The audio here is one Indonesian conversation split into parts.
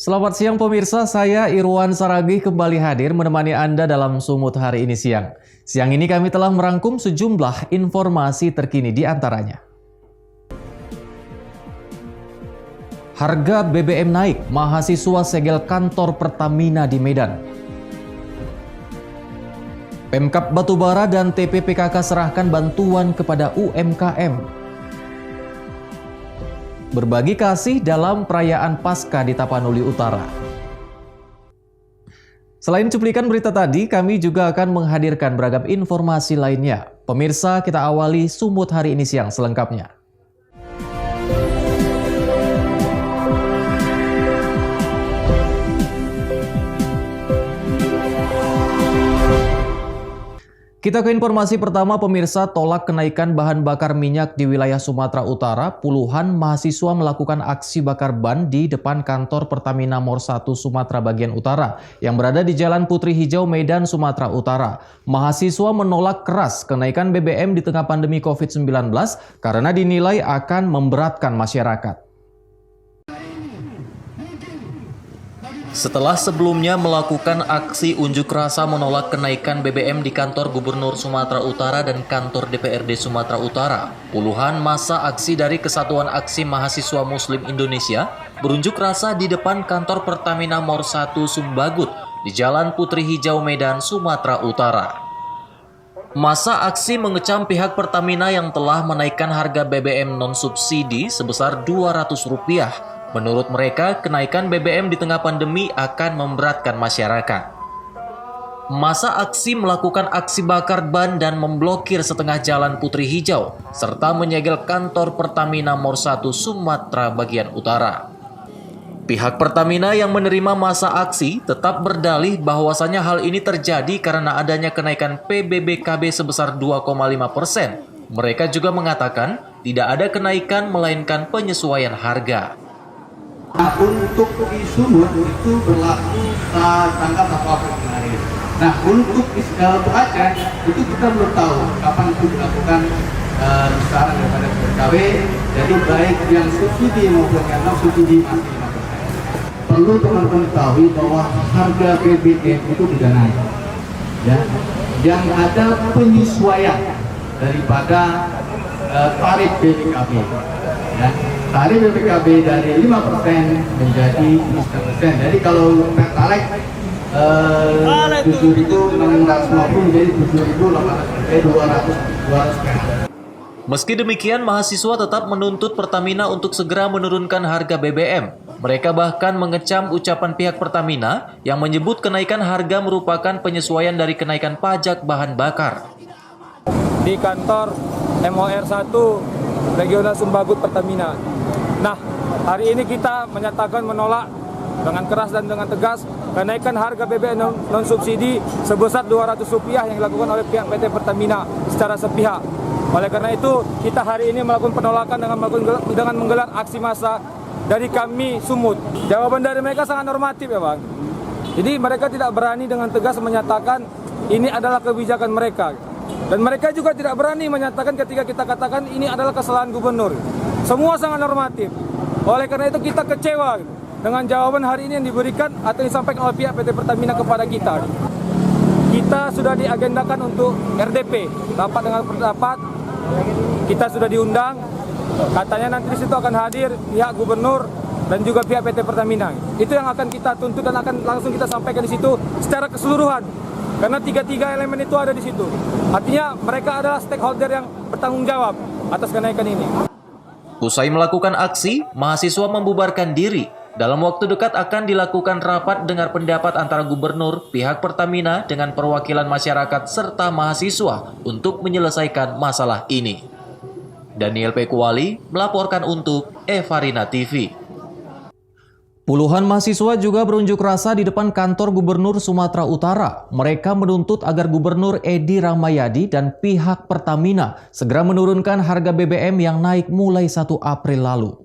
Selamat siang pemirsa, saya Irwan Saragih kembali hadir menemani Anda dalam Sumut hari ini siang. Siang ini kami telah merangkum sejumlah informasi terkini di antaranya. Harga BBM naik, mahasiswa segel kantor Pertamina di Medan. Pemkab Batubara dan TPPKK serahkan bantuan kepada UMKM. Berbagi kasih dalam perayaan Paskah di Tapanuli Utara. Selain cuplikan berita tadi, kami juga akan menghadirkan beragam informasi lainnya. Pemirsa, kita awali Sumut hari ini siang selengkapnya. Kita ke informasi pertama, pemirsa. Tolak kenaikan bahan bakar minyak di wilayah Sumatera Utara, puluhan mahasiswa melakukan aksi bakar ban di depan kantor Pertamina Mor 1 Sumatera bagian Utara yang berada di Jalan Putri Hijau, Medan, Sumatera Utara. Mahasiswa menolak keras kenaikan BBM di tengah pandemi COVID-19 karena dinilai akan memberatkan masyarakat. Setelah sebelumnya melakukan aksi unjuk rasa menolak kenaikan BBM di kantor Gubernur Sumatera Utara dan kantor DPRD Sumatera Utara, puluhan massa aksi dari Kesatuan Aksi Mahasiswa Muslim Indonesia berunjuk rasa di depan kantor Pertamina Mor 1 Sumbagut di Jalan Putri Hijau, Medan, Sumatera Utara. Massa aksi mengecam pihak Pertamina yang telah menaikkan harga BBM non-subsidi sebesar Rp200. Menurut mereka, kenaikan BBM di tengah pandemi akan memberatkan masyarakat. Massa aksi melakukan aksi bakar ban dan memblokir setengah Jalan Putri Hijau, serta menyegel kantor Pertamina Mor 1 Sumatera bagian Utara. Pihak Pertamina yang menerima massa aksi tetap berdalih bahwasannya hal ini terjadi karena adanya kenaikan PBBKB sebesar 2,5%. Mereka juga mengatakan tidak ada kenaikan melainkan penyesuaian harga. Nah, untuk di Sumut itu berlaku tanggal 1 April kemarin. Nah, untuk Aceh itu kita belum tahu kapan itu dilakukan besaran daripada PBKB. Jadi baik yang subsidi maupun yang non subsidi masih 5%. Perlu teman-teman ketahui bahwa harga BBM itu tidak naik. Ya, yang ada penyesuaian daripada tarif BBKB. Ya. Tarif BPKB dari 5% menjadi 10%. Jadi kalau Pertalite 7.650 menjadi 7.200. Meski demikian, mahasiswa tetap menuntut Pertamina untuk segera menurunkan harga BBM. Mereka bahkan mengecam ucapan pihak Pertamina yang menyebut kenaikan harga merupakan penyesuaian dari kenaikan pajak bahan bakar. Di kantor MOR 1 Regional Sumbagut Pertamina. Nah, hari ini kita menyatakan menolak dengan keras dan dengan tegas kenaikan harga BBM non-subsidi sebesar Rp200 yang dilakukan oleh pihak PT Pertamina secara sepihak. Oleh karena itu, kita hari ini melakukan penolakan dengan menggelar aksi massa dari kami Sumut. Jawaban dari mereka sangat normatif ya Bang. Jadi mereka tidak berani dengan tegas menyatakan ini adalah kebijakan mereka. Dan mereka juga tidak berani menyatakan ketika kita katakan ini adalah kesalahan gubernur. Semua sangat normatif. Oleh karena itu kita kecewa dengan jawaban hari ini yang diberikan atau disampaikan oleh pihak PT Pertamina kepada kita. Kita sudah diagendakan untuk RDP, rapat dengan pendapat. Kita sudah diundang. Katanya nanti di situ akan hadir pihak gubernur dan juga pihak PT Pertamina. Itu yang akan kita tuntut dan akan langsung kita sampaikan di situ secara keseluruhan. Karena tiga elemen itu ada di situ. Artinya mereka adalah stakeholder yang bertanggung jawab atas kenaikan ini. Usai melakukan aksi, mahasiswa membubarkan diri. Dalam waktu dekat akan dilakukan rapat dengar pendapat antara gubernur, pihak Pertamina dengan perwakilan masyarakat serta mahasiswa untuk menyelesaikan masalah ini. Daniel Pekuali melaporkan untuk Evarina TV. Puluhan mahasiswa juga berunjuk rasa di depan kantor Gubernur Sumatera Utara. Mereka menuntut agar Gubernur Edi Rahmayadi dan pihak Pertamina segera menurunkan harga BBM yang naik mulai 1 April lalu.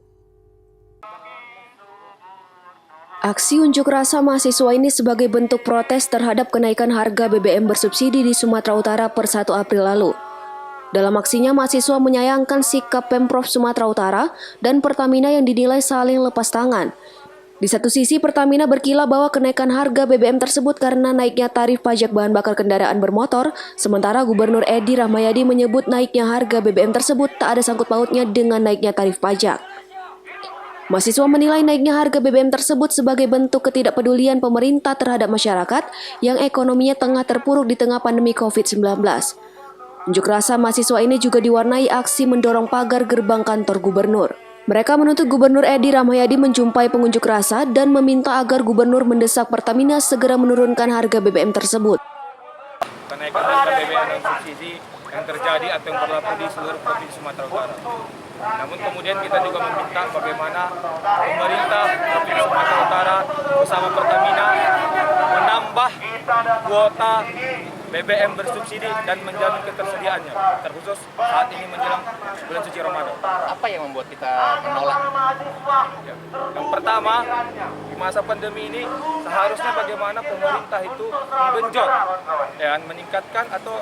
Aksi unjuk rasa mahasiswa ini sebagai bentuk protes terhadap kenaikan harga BBM bersubsidi di Sumatera Utara per 1 April lalu. Dalam aksinya, mahasiswa menyayangkan sikap Pemprov Sumatera Utara dan Pertamina yang dinilai saling lepas tangan. Di satu sisi, Pertamina berkilah bahwa kenaikan harga BBM tersebut karena naiknya tarif pajak bahan bakar kendaraan bermotor, sementara Gubernur Edi Rahmayadi menyebut naiknya harga BBM tersebut tak ada sangkut pautnya dengan naiknya tarif pajak. Mahasiswa menilai naiknya harga BBM tersebut sebagai bentuk ketidakpedulian pemerintah terhadap masyarakat yang ekonominya tengah terpuruk di tengah pandemi COVID-19. Unjuk rasa mahasiswa ini juga diwarnai aksi mendorong pagar gerbang kantor gubernur. Mereka menuntut Gubernur Edi Rahmayadi menjumpai pengunjuk rasa dan meminta agar gubernur mendesak Pertamina segera menurunkan harga BBM tersebut. Kenaikan harga BBM dan subsidi yang terjadi atau yang berlaku di seluruh Provinsi Sumatera Utara. Namun kemudian kita juga meminta bagaimana pemerintah Provinsi Sumatera Utara bersama Pertamina menambah kuota BBM bersubsidi dan menjamin ketersediaannya, terkhusus saat ini menjelang bulan suci Ramadan. Apa yang membuat kita menolak? Ya. Yang pertama, di masa pandemi ini seharusnya bagaimana pemerintah itu menggenjot, ya, meningkatkan atau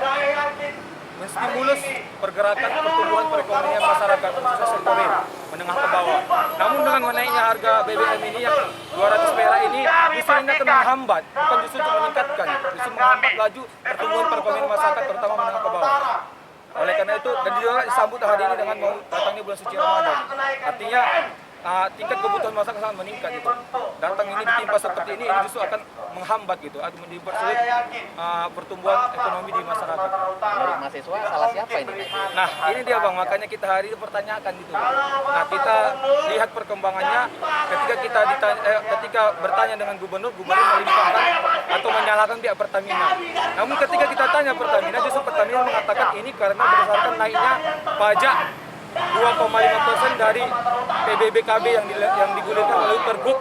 menstimulus pergerakan pertumbuhan perekonomian masyarakat, khususnya sektor real, menengah ke bawah. Namun dengan menaiknya harga BBM ini yang 200 perak ini justru ini akan menghambat, bukan justru untuk meningkatkan, justru menghambat laju pertumbuhan perekonomian masyarakat, terutama menengah ke bawah. Oleh karena itu, dan juga disambut hari ini dengan mau datangnya bulan suci Ramadan. Artinya tingkat kebutuhan masyarakat sangat meningkat gitu. Datang ini ditimpa seperti ini justru akan menghambat gitu, atau mempersulit pertumbuhan ekonomi di masyarakat. Menurut mahasiswa salah siapa ini? Nah ini dia Bang, makanya kita hari ini pertanyakan gitu. Nah kita lihat perkembangannya ketika bertanya dengan gubernur melimpahkan atau menyalahkan pihak Pertamina. Namun ketika kita tanya Pertamina, justru Pertamina mengatakan ini karena berdasarkan naiknya pajak 2,5% dari PBBKB yang digulirkan melalui Pergub.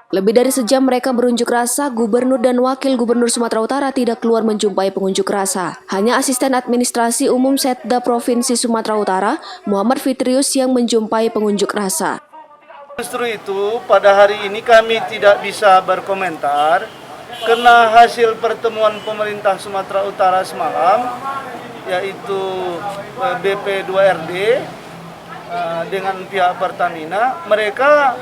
Lebih dari sejam mereka berunjuk rasa, Gubernur dan Wakil Gubernur Sumatera Utara tidak keluar menjumpai pengunjuk rasa. Hanya Asisten Administrasi Umum Setda Provinsi Sumatera Utara, Muhammad Fitrius yang menjumpai pengunjuk rasa. Justru itu pada hari ini kami tidak bisa berkomentar karena hasil pertemuan pemerintah Sumatera Utara semalam, yaitu BP2RD dengan pihak Pertamina, mereka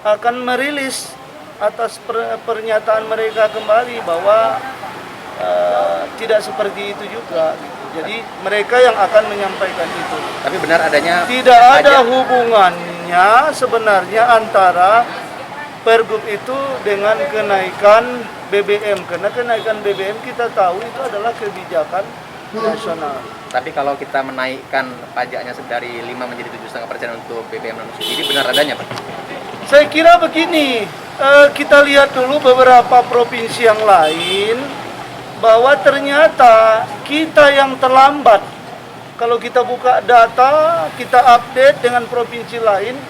akan merilis atas pernyataan mereka kembali bahwa tidak seperti itu juga. Jadi mereka yang akan menyampaikan itu. Tapi benar adanya tidak ada hubungannya sebenarnya antara Pergub itu dengan kenaikan BBM, karena kenaikan BBM kita tahu itu adalah kebijakan nasional. Tapi kalau kita menaikkan pajaknya dari 5 menjadi 7,5% untuk BBM non subsidi, benar adanya, Pak? Saya kira begini, kita lihat dulu beberapa provinsi yang lain, bahwa ternyata kita yang terlambat. Kalau kita buka data, kita update dengan provinsi lain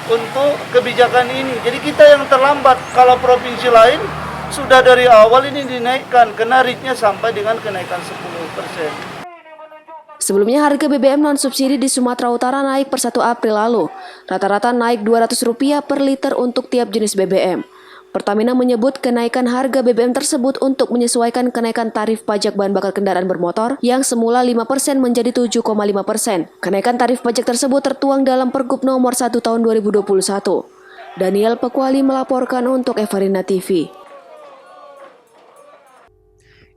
untuk kebijakan ini. Jadi kita yang terlambat, kalau provinsi lain sudah dari awal ini dinaikkan, karena rate-nya sampai dengan kenaikan 10%. Sebelumnya harga BBM non-subsidi di Sumatera Utara naik per 1 April lalu. Rata-rata naik Rp200 per liter untuk tiap jenis BBM. Pertamina menyebut kenaikan harga BBM tersebut untuk menyesuaikan kenaikan tarif pajak bahan bakar kendaraan bermotor yang semula 5% menjadi 7,5%. Kenaikan tarif pajak tersebut tertuang dalam Pergub nomor 1 tahun 2021. Daniel Pekwali melaporkan untuk Evarina TV.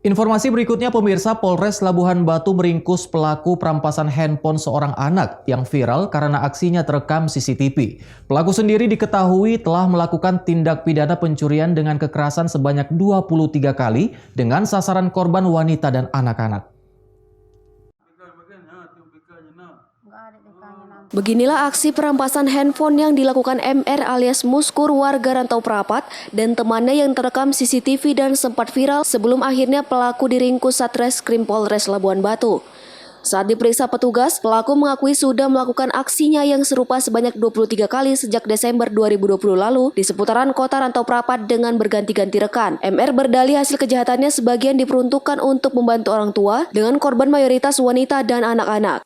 Informasi berikutnya pemirsa, Polres Labuhan Batu meringkus pelaku perampasan handphone seorang anak yang viral karena aksinya terekam CCTV. Pelaku sendiri diketahui telah melakukan tindak pidana pencurian dengan kekerasan sebanyak 23 kali dengan sasaran korban wanita dan anak-anak. Beginilah aksi perampasan handphone yang dilakukan MR alias Muskur warga Rantau Prapat dan temannya yang terekam CCTV dan sempat viral sebelum akhirnya pelaku diringkus Satreskrim Polres Labuhan Batu. Saat diperiksa petugas, pelaku mengakui sudah melakukan aksinya yang serupa sebanyak 23 kali sejak Desember 2020 lalu di seputaran kota Rantau Prapat dengan berganti-ganti rekan. MR berdalih hasil kejahatannya sebagian diperuntukkan untuk membantu orang tua dengan korban mayoritas wanita dan anak-anak.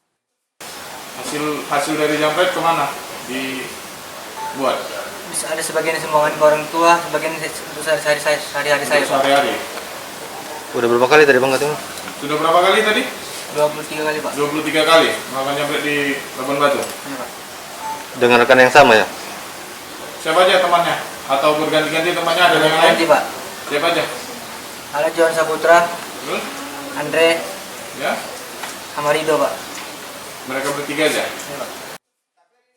Hasil dari jampret kemana dibuat? Bisa ada sebagian sumbangan ke orang tua, sebagian untuk sehari-hari saya. Sehari-hari. Udah berapa kali tadi Bang katanya? Sudah berapa kali tadi? 23 kali Pak. 23 kali melakukan jampret di Labuhan Batu. Iya Pak. Dengan rekan yang sama ya? Siapa aja temannya? Atau berganti-ganti temannya ada yang lain? Ganti, Pak. Siapa aja? Ada John Saputra, Terus? Andre, Ya? sama Rido, Pak. Mereka bertiga aja?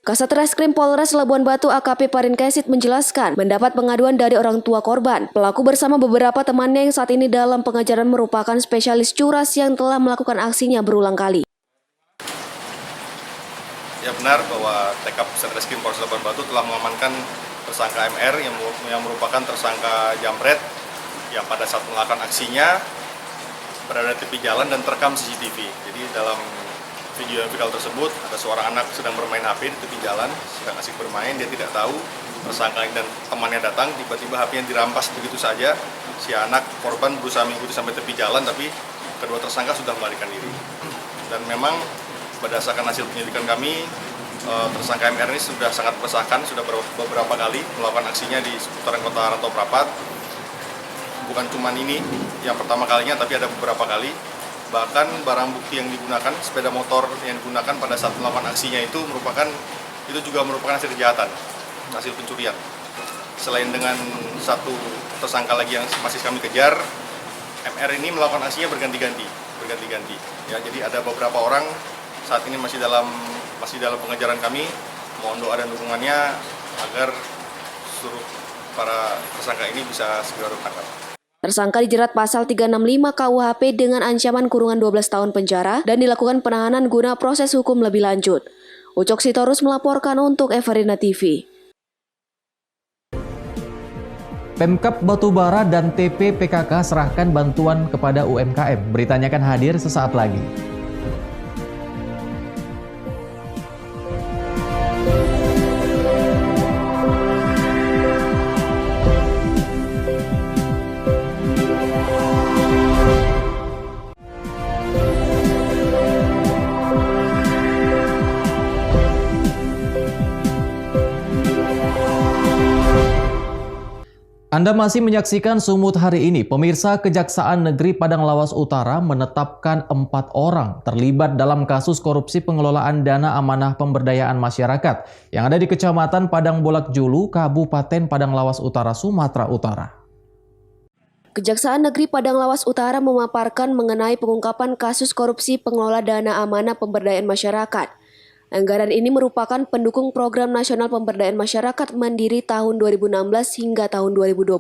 Kasat Reskrim Polres Labuan Batu AKP Parin Kesit menjelaskan mendapat pengaduan dari orang tua korban. Pelaku bersama beberapa temannya yang saat ini dalam pengejaran merupakan spesialis curas yang telah melakukan aksinya berulang kali. Ya benar bahwa TK Satreskrim Polres Labuan Batu telah mengamankan tersangka MR yang merupakan tersangka jambret yang pada saat melakukan aksinya berada di tepi jalan dan terekam CCTV. Jadi dalam video yang viral tersebut ada seorang anak sedang bermain HP di tepi jalan, sedang asik bermain, dia tidak tahu tersangka dan temannya datang, tiba-tiba HP-nya dirampas begitu saja. Si anak korban berusaha mengikuti sampai tepi jalan, tapi kedua tersangka sudah melarikan diri. Dan memang berdasarkan hasil penyelidikan kami, tersangka MR ini sudah sangat meresahkan, sudah beberapa kali melakukan aksinya di seputaran kota Rantau Prapat. Bukan cuma ini yang pertama kalinya, tapi ada beberapa kali. Bahkan barang bukti yang digunakan, sepeda motor yang digunakan pada saat melakukan aksinya itu juga merupakan hasil kejahatan, hasil pencurian. Selain dengan satu tersangka lagi yang masih kami kejar, MR ini melakukan aksinya berganti-ganti. Ya, jadi ada beberapa orang saat ini masih dalam pengejaran kami. Mohon doa dan dukungannya agar seluruh para tersangka ini bisa segera tertangkap. Tersangka dijerat pasal 365 KUHP dengan ancaman kurungan 12 tahun penjara dan dilakukan penahanan guna proses hukum lebih lanjut. Ucok Sitorus melaporkan untuk Everina TV. Pemkab Batubara dan TP PKK serahkan bantuan kepada UMKM. Beritanya akan hadir sesaat lagi. Anda masih menyaksikan Sumut hari ini. Pemirsa, Kejaksaan Negeri Padang Lawas Utara menetapkan 4 orang terlibat dalam kasus korupsi pengelolaan dana amanah pemberdayaan masyarakat yang ada di Kecamatan Padang Bolak Julu, Kabupaten Padang Lawas Utara, Sumatera Utara. Kejaksaan Negeri Padang Lawas Utara memaparkan mengenai pengungkapan kasus korupsi pengelola dana amanah pemberdayaan masyarakat. Anggaran ini merupakan pendukung Program Nasional Pemberdayaan Masyarakat Mandiri tahun 2016 hingga tahun 2020.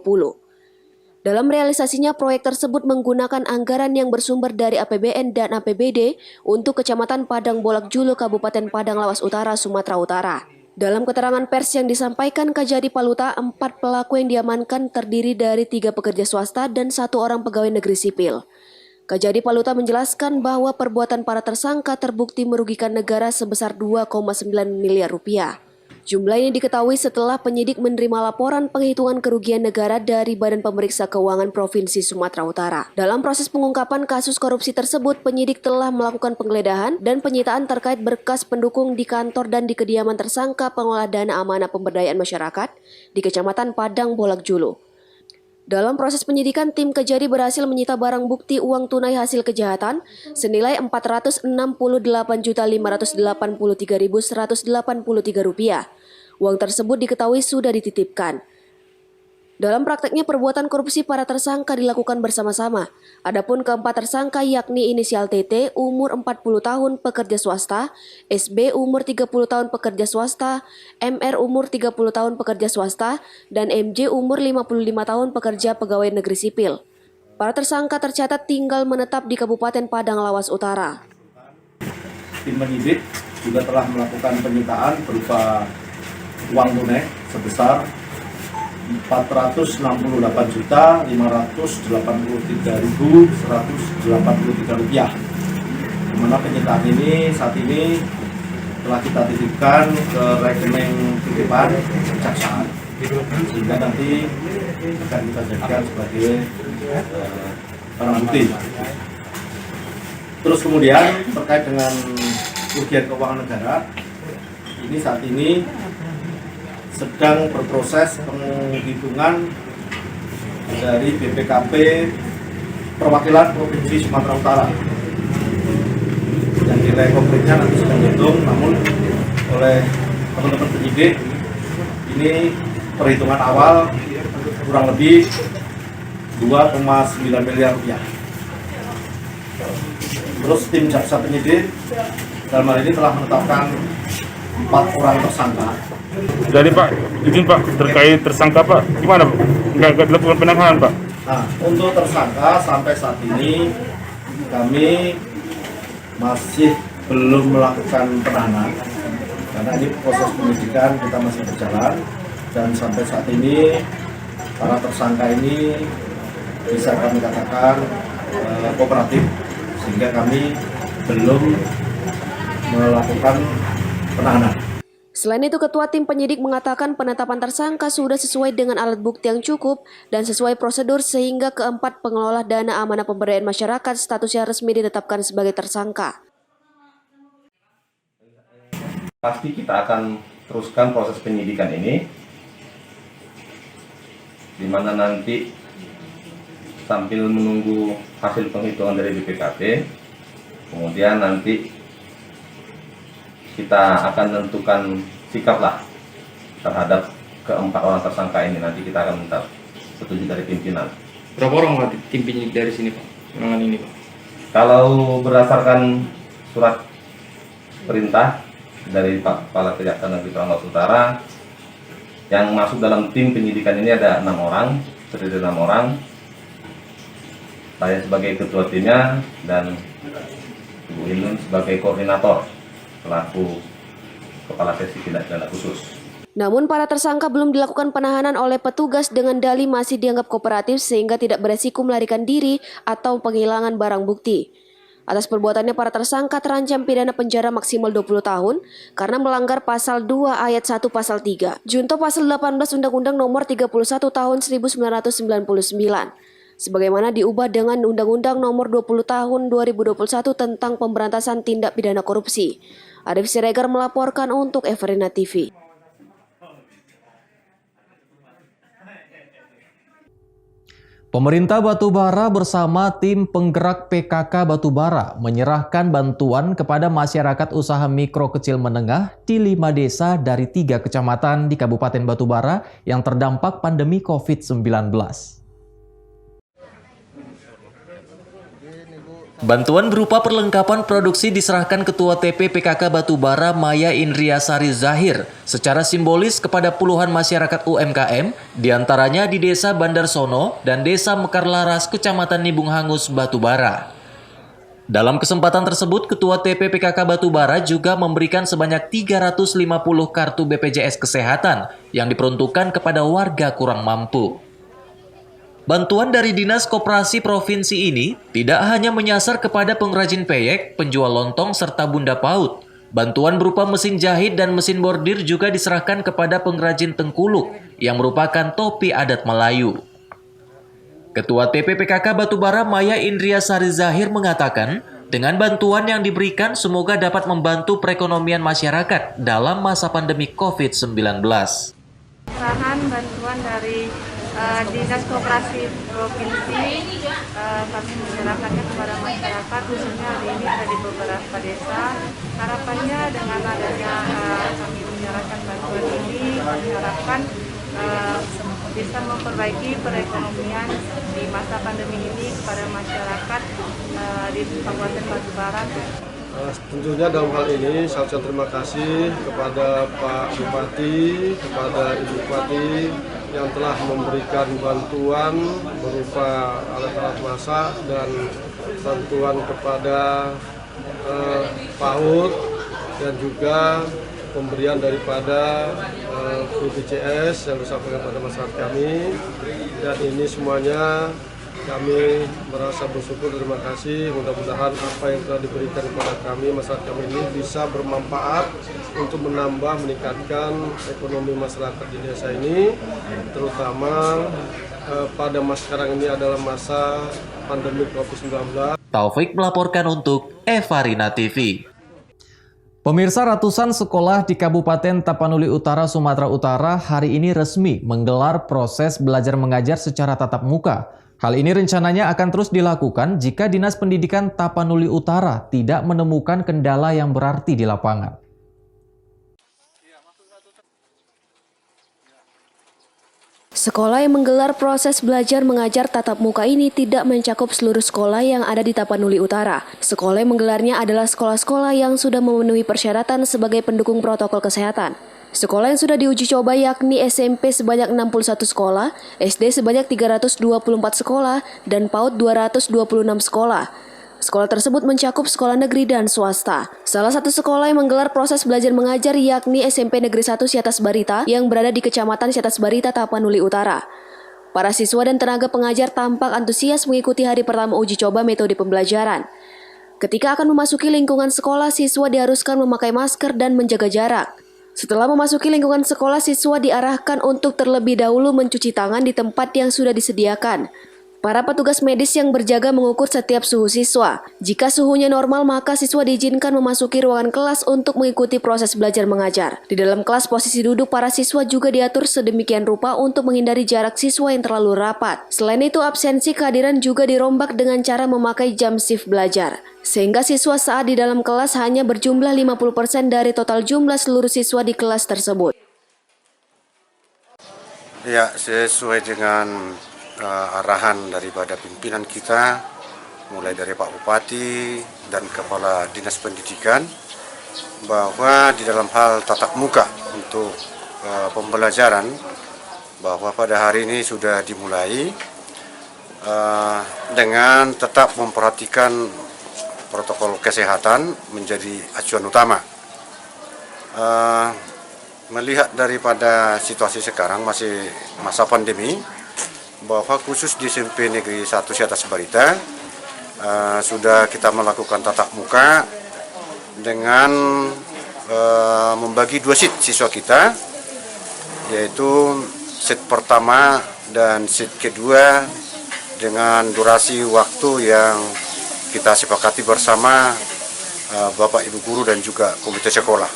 Dalam realisasinya, proyek tersebut menggunakan anggaran yang bersumber dari APBN dan APBD untuk Kecamatan Padang Bolak Julu, Kabupaten Padang Lawas Utara, Sumatera Utara. Dalam keterangan pers yang disampaikan Kajari Paluta, 4 pelaku yang diamankan terdiri dari 3 pekerja swasta dan 1 orang pegawai negeri sipil. Kajari Paluta menjelaskan bahwa perbuatan para tersangka terbukti merugikan negara sebesar 2,9 miliar rupiah. Jumlah ini diketahui setelah penyidik menerima laporan penghitungan kerugian negara dari Badan Pemeriksa Keuangan Provinsi Sumatera Utara. Dalam proses pengungkapan kasus korupsi tersebut, penyidik telah melakukan penggeledahan dan penyitaan terkait berkas pendukung di kantor dan di kediaman tersangka pengelola dana amanah pemberdayaan masyarakat di Kecamatan Padang Bolak Julu. Dalam proses penyidikan, tim Kejari berhasil menyita barang bukti uang tunai hasil kejahatan senilai Rp468.583.183. Uang tersebut diketahui sudah dititipkan. Dalam prakteknya, perbuatan korupsi para tersangka dilakukan bersama-sama. Adapun keempat tersangka yakni inisial TT, umur 40 tahun, pekerja swasta, SB, umur 30 tahun, pekerja swasta, MR, umur 30 tahun, pekerja swasta, dan MJ, umur 55 tahun, pekerja pegawai negeri sipil. Para tersangka tercatat tinggal menetap di Kabupaten Padang Lawas Utara. Tim penyidik juga telah melakukan penyitaan berupa uang tunai sebesar Rp468.583.183, di mana penyitaan ini saat ini telah kita titipkan ke rekening titipan kejaksaan, sehingga nanti akan kita jadikan sebagai barang bukti. Terus kemudian terkait dengan kerugian keuangan negara, ini saat ini sedang berproses penghitungan dari BPKP Perwakilan Provinsi Sumatera Utara. Yang nilai konkretnya nanti sedang dihitung, namun oleh teman-teman penyidik ini perhitungan awal kurang lebih 2,9 miliar rupiah. Terus tim jaksa penyidik dalam hal ini telah menetapkan 4 orang tersangka. Jadi Pak, izin Pak, terkait tersangka Pak, gimana Pak? Nggak dilakukan penahanan Pak? Nah, untuk tersangka sampai saat ini kami masih belum melakukan penahanan karena ini proses penyidikan kita masih berjalan, dan sampai saat ini para tersangka ini bisa kami katakan kooperatif, sehingga kami belum melakukan penahanan. Selain itu, Ketua Tim Penyidik mengatakan penetapan tersangka sudah sesuai dengan alat bukti yang cukup dan sesuai prosedur, sehingga keempat pengelola dana amanah pemberdayaan masyarakat statusnya resmi ditetapkan sebagai tersangka. Pasti kita akan teruskan proses penyidikan ini, di mana nanti sambil menunggu hasil penghitungan dari BPKP, kemudian nanti kita akan menentukan sikap lah terhadap keempat orang tersangka ini. Nanti kita akan minta setuju dari pimpinan. Berapa orang Pak tim penyidik dari sini Pak? Penanganan ini Pak? Kalau berdasarkan surat perintah dari Pak Kepala Kejaksaan Negeri Sulawesi Utara, yang masuk dalam tim penyidikan ini ada 6 orang, terdiri 6 orang. Saya sebagai ketua timnya dan Ibu Indun sebagai koordinator selaku Kepala Seksi Tindak Pidana Khusus. Namun para tersangka belum dilakukan penahanan oleh petugas dengan dalih masih dianggap kooperatif sehingga tidak beresiko melarikan diri atau penghilangan barang bukti. Atas perbuatannya para tersangka terancam pidana penjara maksimal 20 tahun karena melanggar pasal 2 ayat 1 pasal 3. Junto pasal 18 Undang-Undang Nomor 31 Tahun 1999. Sebagaimana diubah dengan Undang-Undang Nomor 20 Tahun 2021 tentang Pemberantasan Tindak Pidana Korupsi. Arif Siregar melaporkan untuk Everina TV. Pemerintah Batubara bersama tim penggerak PKK Batubara menyerahkan bantuan kepada masyarakat usaha mikro kecil menengah di 5 desa dari 3 kecamatan di Kabupaten Batubara yang terdampak pandemi COVID-19. Bantuan berupa perlengkapan produksi diserahkan Ketua TP PKK Batubara Maya Indriasari Zahir secara simbolis kepada puluhan masyarakat UMKM, diantaranya di Desa Bandarsono dan Desa Mekarlaras, Kecamatan Nibung Hangus, Batubara. Dalam kesempatan tersebut, Ketua TP PKK Batubara juga memberikan sebanyak 350 kartu BPJS Kesehatan yang diperuntukkan kepada warga kurang mampu. Bantuan dari Dinas Koperasi Provinsi ini tidak hanya menyasar kepada pengrajin peyek, penjual lontong, serta bunda paut. Bantuan berupa mesin jahit dan mesin bordir juga diserahkan kepada pengrajin tengkuluk yang merupakan topi adat Melayu. Ketua TP PKK Batubara Maya Indriasari Zahir mengatakan, dengan bantuan yang diberikan semoga dapat membantu perekonomian masyarakat dalam masa pandemi COVID-19. Serahan bantuan dari Dinas Koperasi Provinsi, kami menyerahkannya kepada masyarakat, khususnya hari ini ada di beberapa desa. Harapannya dengan adanya kami menyerahkan bantuan ini, kami harapkan bisa memperbaiki perekonomian di masa pandemi ini kepada masyarakat di Kabupaten Batubara. Tentunya dalam hal ini saya ucapkan terima kasih kepada Pak Bupati, kepada Ibu Bupati yang telah memberikan bantuan berupa alat-alat masak dan bantuan kepada PAUD dan juga pemberian daripada BPJS yang disampaikan kepada masyarakat kami, dan ini semuanya kami merasa bersyukur, terima kasih. Mudah-mudahan apa yang telah diberikan kepada kami, masyarakat kami ini bisa bermanfaat untuk menambah, meningkatkan ekonomi masyarakat di desa ini, terutama pada masa sekarang ini adalah masa pandemi COVID-19. Taufik melaporkan untuk Everina TV. Pemirsa, ratusan sekolah di Kabupaten Tapanuli Utara, Sumatera Utara hari ini resmi menggelar proses belajar mengajar secara tatap muka. Hal ini rencananya akan terus dilakukan jika Dinas Pendidikan Tapanuli Utara tidak menemukan kendala yang berarti di lapangan. Sekolah yang menggelar proses belajar mengajar tatap muka ini tidak mencakup seluruh sekolah yang ada di Tapanuli Utara. Sekolah yang menggelarnya adalah sekolah-sekolah yang sudah memenuhi persyaratan sebagai pendukung protokol kesehatan. Sekolah yang sudah diuji coba yakni SMP sebanyak 61 sekolah, SD sebanyak 324 sekolah, dan PAUD 226 sekolah. Sekolah tersebut mencakup sekolah negeri dan swasta. Salah satu sekolah yang menggelar proses belajar mengajar yakni SMP Negeri 1 Siatas Barita yang berada di Kecamatan Siatas Barita, Tapanuli Utara. Para siswa dan tenaga pengajar tampak antusias mengikuti hari pertama uji coba metode pembelajaran. Ketika akan memasuki lingkungan sekolah, siswa diharuskan memakai masker dan menjaga jarak. Setelah memasuki lingkungan sekolah, siswa diarahkan untuk terlebih dahulu mencuci tangan di tempat yang sudah disediakan. Para petugas medis yang berjaga mengukur setiap suhu siswa. Jika suhunya normal, maka siswa diizinkan memasuki ruangan kelas untuk mengikuti proses belajar mengajar. Di dalam kelas, posisi duduk para siswa juga diatur sedemikian rupa untuk menghindari jarak siswa yang terlalu rapat. Selain itu, absensi kehadiran juga dirombak dengan cara memakai jam shift belajar. Sehingga siswa saat di dalam kelas hanya berjumlah 50% dari total jumlah seluruh siswa di kelas tersebut. Ya, sesuai dengan arahan daripada pimpinan kita, mulai dari Pak Bupati dan Kepala Dinas Pendidikan, bahwa di dalam hal tatap muka untuk pembelajaran, bahwa pada hari ini sudah dimulai dengan tetap memperhatikan protokol kesehatan menjadi acuan utama. Melihat daripada situasi sekarang masih masa pandemi, bahwa khusus di SMP Negeri 1 Siatas Barita sudah kita melakukan tatap muka dengan membagi 2 shift siswa kita, yaitu shift pertama dan shift kedua dengan durasi waktu yang kita sepakati bersama Bapak Ibu Guru dan juga komite sekolah.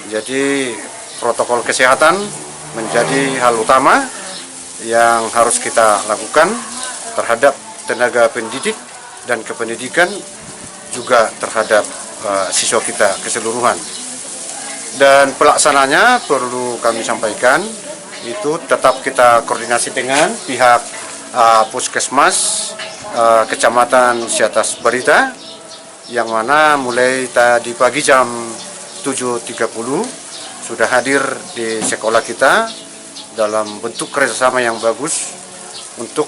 Jadi protokol kesehatan menjadi hal utama yang harus kita lakukan terhadap tenaga pendidik dan kependidikan, juga terhadap siswa kita keseluruhan. Dan pelaksananya perlu kami sampaikan, itu tetap kita koordinasi dengan pihak Puskesmas Kecamatan Siatas Barita, yang mana mulai tadi pagi jam 7.30 sudah hadir di sekolah kita dalam bentuk kerjasama yang bagus untuk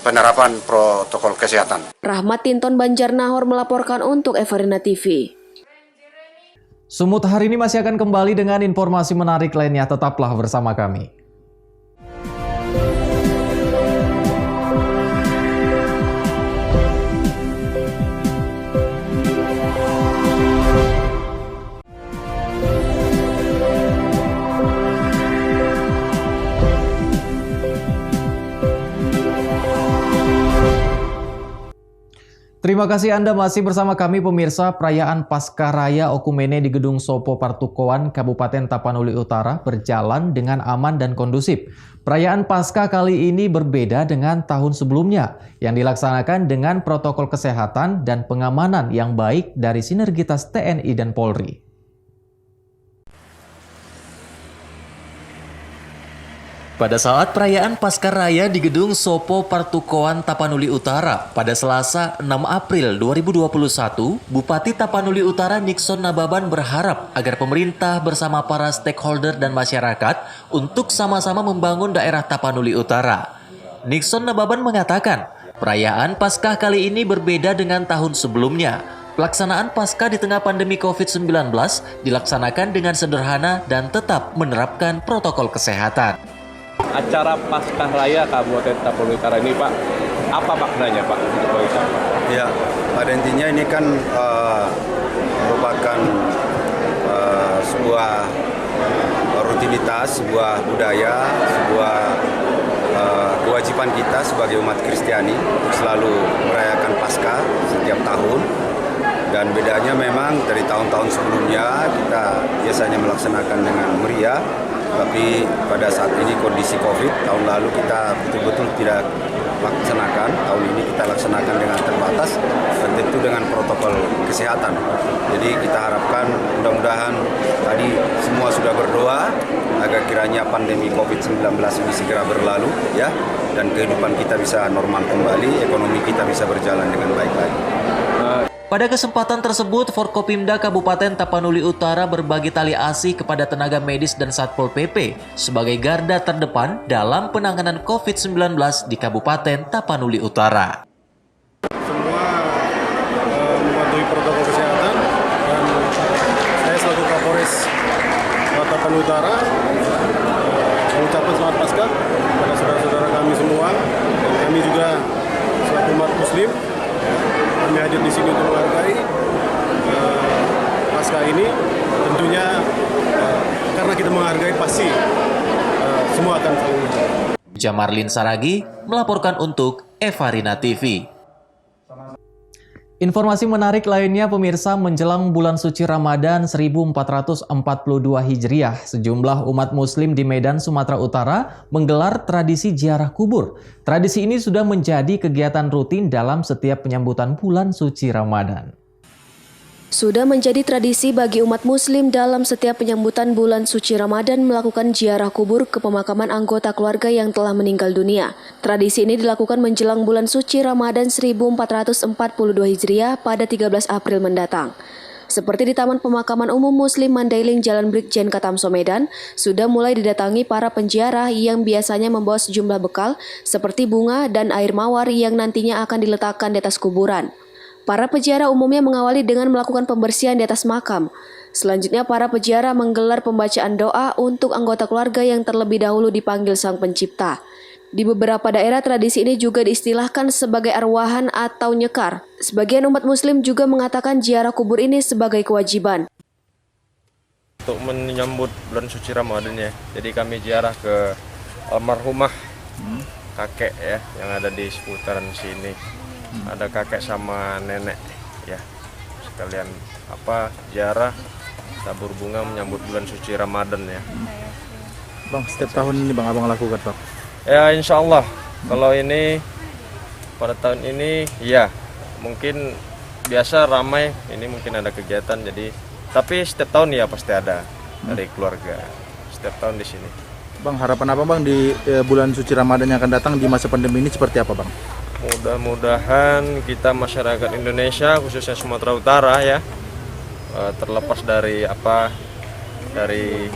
penerapan protokol kesehatan. Rahmat Tinton Banjarnahor melaporkan untuk Everina TV. Sumut hari ini masih akan kembali dengan informasi menarik lainnya. Tetaplah bersama kami. Terima kasih Anda masih bersama kami pemirsa. Perayaan Paskah Raya Okumene di Gedung Sopo Partukoan, Kabupaten Tapanuli Utara berjalan dengan aman dan kondusif. Perayaan Paskah kali ini berbeda dengan tahun sebelumnya yang dilaksanakan dengan protokol kesehatan dan pengamanan yang baik dari sinergitas TNI dan Polri. Pada saat perayaan Paskah Raya di Gedung Sopo Partukoan Tapanuli Utara pada Selasa 6 April 2021, Bupati Tapanuli Utara Nixon Nababan berharap agar pemerintah bersama para stakeholder dan masyarakat untuk sama-sama membangun daerah Tapanuli Utara. Nixon Nababan mengatakan, perayaan Paskah kali ini berbeda dengan tahun sebelumnya. Pelaksanaan Paskah di tengah pandemi COVID-19 dilaksanakan dengan sederhana dan tetap menerapkan protokol kesehatan. Acara Paskah Raya Kabupaten Tapanuli Utara ini, Pak, apa maknanya, Pak, untuk kita? Ya, pada intinya ini kan merupakan sebuah rutinitas, sebuah budaya, sebuah kewajiban kita sebagai umat Kristiani untuk selalu merayakan Paskah setiap tahun. Dan bedanya memang dari tahun-tahun sebelumnya kita biasanya melaksanakan dengan meriah, tapi pada saat ini kondisi COVID, tahun lalu kita betul-betul tidak laksanakan. Tahun ini kita laksanakan dengan terbatas dan tentu dengan protokol kesehatan. Jadi kita harapkan mudah-mudahan tadi semua sudah berdoa agar kiranya pandemi COVID-19 ini segera berlalu ya, dan kehidupan kita bisa normal kembali, ekonomi kita bisa berjalan dengan baik lagi. Pada kesempatan tersebut, Forkopimda Kabupaten Tapanuli Utara berbagi tali asih kepada tenaga medis dan Satpol PP sebagai garda terdepan dalam penanganan COVID-19 di Kabupaten Tapanuli Utara. Semua mematuhi protokol kesehatan dan saya selaku Kapolres Tapanuli Utara mengucapkan selamat Paskah kepada saudara-saudara kami semua, dan kami juga selaku umat Muslim kami hadir di sini untuk menghargai Paskah ini. Tentunya karena kita menghargai pasti semua akan saling menghargai. Jamarlin Saragi melaporkan untuk Evarina TV. Informasi menarik lainnya pemirsa, menjelang bulan suci Ramadan 1442 Hijriah, sejumlah umat muslim di Medan, Sumatera Utara menggelar tradisi ziarah kubur. Tradisi ini sudah menjadi kegiatan rutin dalam setiap penyambutan bulan suci Ramadan. Sudah menjadi tradisi bagi umat muslim dalam setiap penyambutan bulan suci Ramadan melakukan ziarah kubur ke pemakaman anggota keluarga yang telah meninggal dunia. Tradisi ini dilakukan menjelang bulan suci Ramadan 1442 Hijriah pada 13 April mendatang. Seperti di Taman Pemakaman Umum Muslim Mandailing Jalan Brigjen Katamso Medan, sudah mulai didatangi para penziarah yang biasanya membawa sejumlah bekal seperti bunga dan air mawar yang nantinya akan diletakkan di atas kuburan. Para peziarah umumnya mengawali dengan melakukan pembersihan di atas makam. Selanjutnya para peziarah menggelar pembacaan doa untuk anggota keluarga yang terlebih dahulu dipanggil Sang Pencipta. Di beberapa daerah tradisi ini juga diistilahkan sebagai arwahan atau nyekar. Sebagian umat muslim juga mengatakan ziarah kubur ini sebagai kewajiban. Untuk menyambut bulan suci Ramadan ya, jadi kami ziarah ke almarhumah kakek ya yang ada di seputaran sini. Ada kakek sama nenek ya, sekalian ziarah tabur bunga menyambut bulan suci Ramadan ya. Bang, setiap tahun ini Bang Abang lakukan Bang? Ya insya Allah, kalau ini pada tahun ini ya mungkin biasa ramai, ini mungkin ada kegiatan jadi, tapi setiap tahun ya pasti ada dari keluarga, setiap tahun di sini. Bang, harapan apa Bang di bulan suci Ramadan yang akan datang di masa pandemi ini seperti apa Bang? Mudah-mudahan kita masyarakat Indonesia khususnya Sumatera Utara ya terlepas dari dari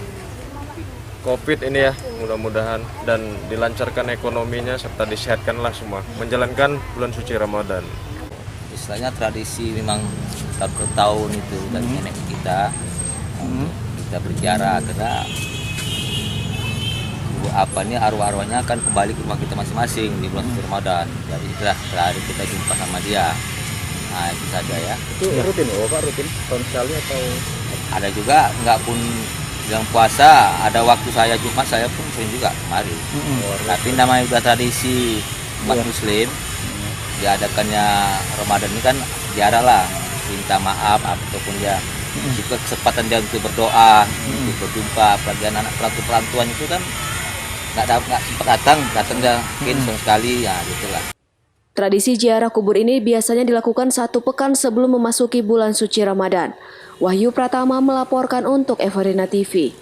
COVID ini ya, mudah-mudahan dan dilancarkan ekonominya serta disehatkanlah semua menjalankan bulan suci Ramadan. Istilahnya tradisi memang tahun ke tahun itu dari nenek kita kita berziarah karena arwah-arwahnya akan kembali ke rumah kita masing-masing di bulan suci Ramadan. Jadi itulah terakhir kita jumpa sama dia. Nah itu saja ya. Itu rutin Pak, rutin tahun sekali atau? Ada juga nggak pun yang puasa, ada waktu saya Jumat saya pun sering juga kemari. Tapi namanya udah tradisi umat muslim, diadakannya Ramadan ini kan ziarah lah, minta maaf ataupun dia juga kesempatan dia untuk berdoa, untuk berjumpa, apalagi anak pelantuan itu kan nggak sempat datang dia mungkin sekali ya gitulah. Tradisi ziarah kubur ini biasanya dilakukan 1 pekan sebelum memasuki bulan suci Ramadan. Wahyu Pratama melaporkan untuk Evarina TV.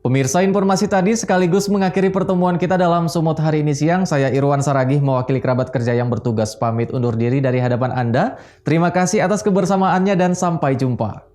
Pemirsa, informasi tadi sekaligus mengakhiri pertemuan kita dalam Sumut hari ini siang. Saya Irwan Saragih mewakili kerabat kerja yang bertugas pamit undur diri dari hadapan Anda. Terima kasih atas kebersamaannya dan sampai jumpa.